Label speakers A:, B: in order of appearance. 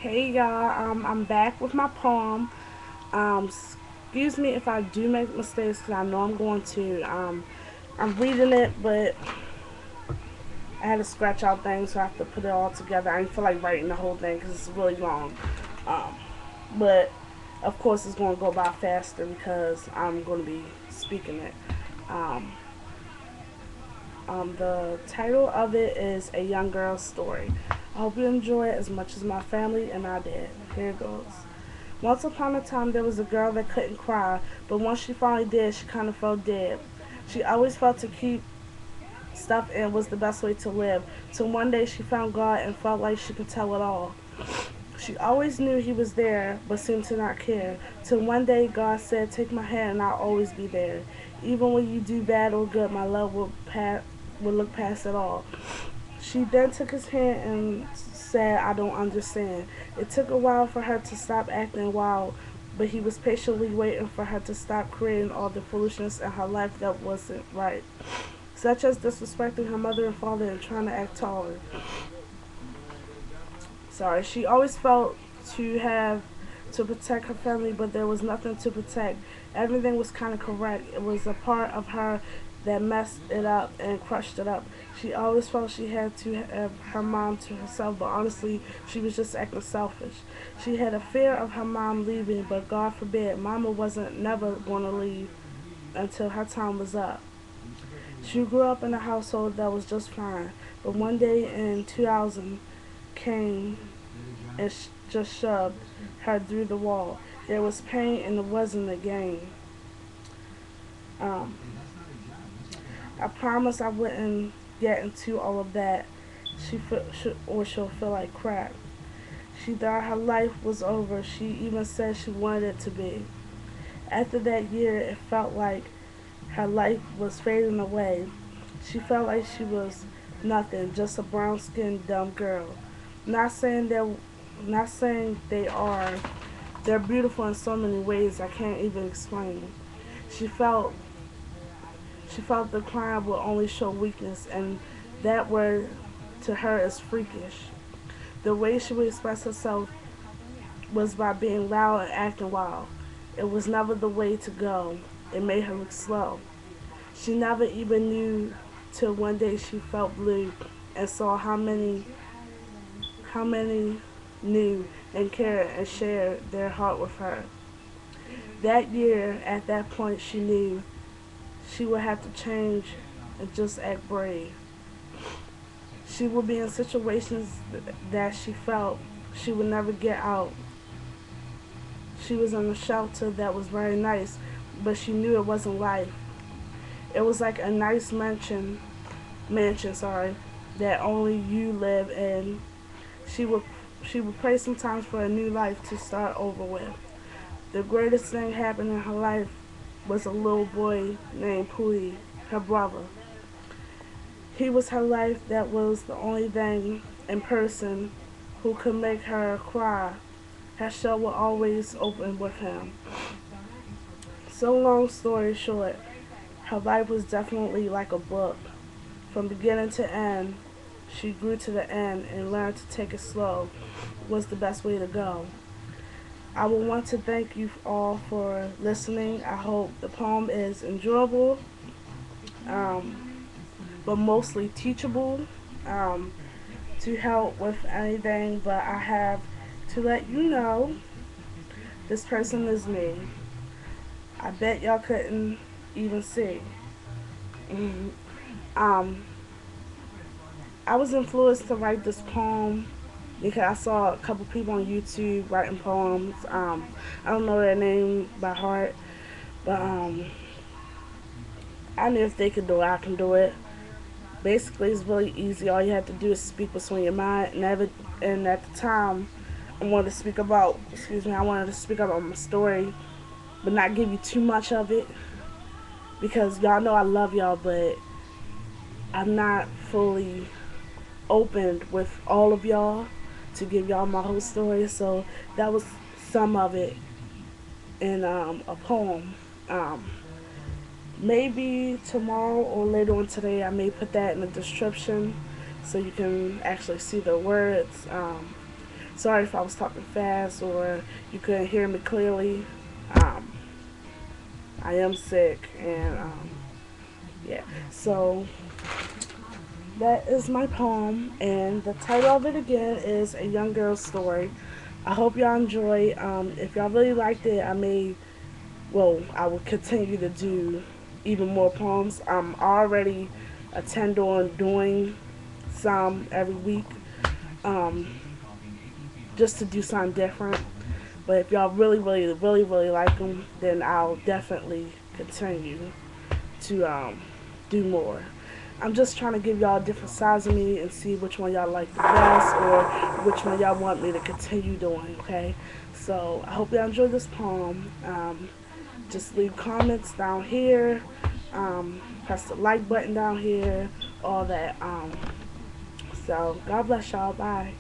A: Hey y'all, I'm back with my poem. Excuse me if I do make mistakes because I know I'm going to. I'm reading it, but I had to scratch out things, so I have to put it all together. I didn't feel like writing the whole thing because it's really long. Um, but of course, it's going to go by faster because I'm going to be speaking it. Um, the title of it is A Young Girl's Story. I hope you enjoy it as much as my family and I did. Here it goes. Once upon a time, there was a girl that couldn't cry, but once she finally did, she kind of felt dead. She always felt to keep stuff in was the best way to live, till one day she found God and felt like she could tell it all. She always knew he was there, but seemed to not care, till one day God said, "Take my hand and I'll always be there. Even when you do bad or good, my love will look past it all." She then took his hand and said, "I don't understand." It took a while for her to stop acting wild, but he was patiently waiting for her to stop creating all the foolishness in her life that wasn't right, such as disrespecting her mother and father and trying to act taller. Sorry, she always felt to have to protect her family, but there was nothing to protect. Everything was kind of correct. It was a part of her that messed it up and crushed it up. She always felt she had to have her mom to herself, but honestly, she was just acting selfish. She had a fear of her mom leaving, but God forbid, Mama wasn't never going to leave until her time was up. She grew up in a household that was just fine, but one day in 2000 came and just shoved her through the wall. There was pain and it wasn't a game. Um, I promised I wouldn't get into all of that. Or she'll feel like crap. She thought her life was over. She even said she wanted it to be. After that year, it felt like her life was fading away. She felt like she was nothing, just a brown-skinned dumb girl. Not saying they're, not saying they are. They're beautiful in so many ways I can't even explain. She felt she felt the crying would only show weakness, and that word to her is freakish. The way she would express herself was by being loud and acting wild. It was never the way to go. It made her look slow. She never even knew till one day she felt blue and saw how many knew and cared and shared their heart with her. That year, at that point, she knew she would have to change and just act brave. She would be in situations that she felt she would never get out. She was in a shelter that was very nice, but she knew it wasn't life. It was like a nice mansion, sorry, that only you live in. She would she would pray sometimes for a new life to start over with. The greatest thing happened in her life was a little boy named Pui, her brother. He was her life that was the only thing in person who could make her cry. Her shell was always open with him. So long story short, her life was definitely like a book. From beginning to end, she grew to the end and learned to take it slow was the best way to go. I would want to thank you all for listening. I hope the poem is enjoyable, um, but mostly teachable, um, to help with anything. But I have to let you know this person is me. I bet y'all couldn't even see. Mhm. Um, I was influenced to write this poem because I saw a couple people on YouTube writing poems. I don't know their name by heart, but I knew if they could do it, I can do it. Basically, it's really easy. All you have to do is speak what's on your mind. And at the time, I wanted to speak about my story, but not give you too much of it because y'all know I love y'all, but I'm not fully opened with all of y'all to give y'all my whole story. So that was some of it in a poem. Um, Maybe tomorrow or later on today, I may put that in the description so you can actually see the words. Sorry if I was talking fast or you couldn't hear me clearly. Um, I am sick, and yeah. So that is my poem, and the title of it again is A Young Girl's Story. I hope y'all enjoy. If y'all really liked it, I will continue to do even more poems. I'm already intend on doing some every week, um, just to do something different. But if y'all really like them, then I'll definitely continue to do more. I'm just trying to give y'all different sides of me and see which one y'all like the best or which one y'all want me to continue doing, okay? So I hope y'all enjoyed this poem. Just leave comments down here. Press the like button down here. All that. So God bless y'all. Bye.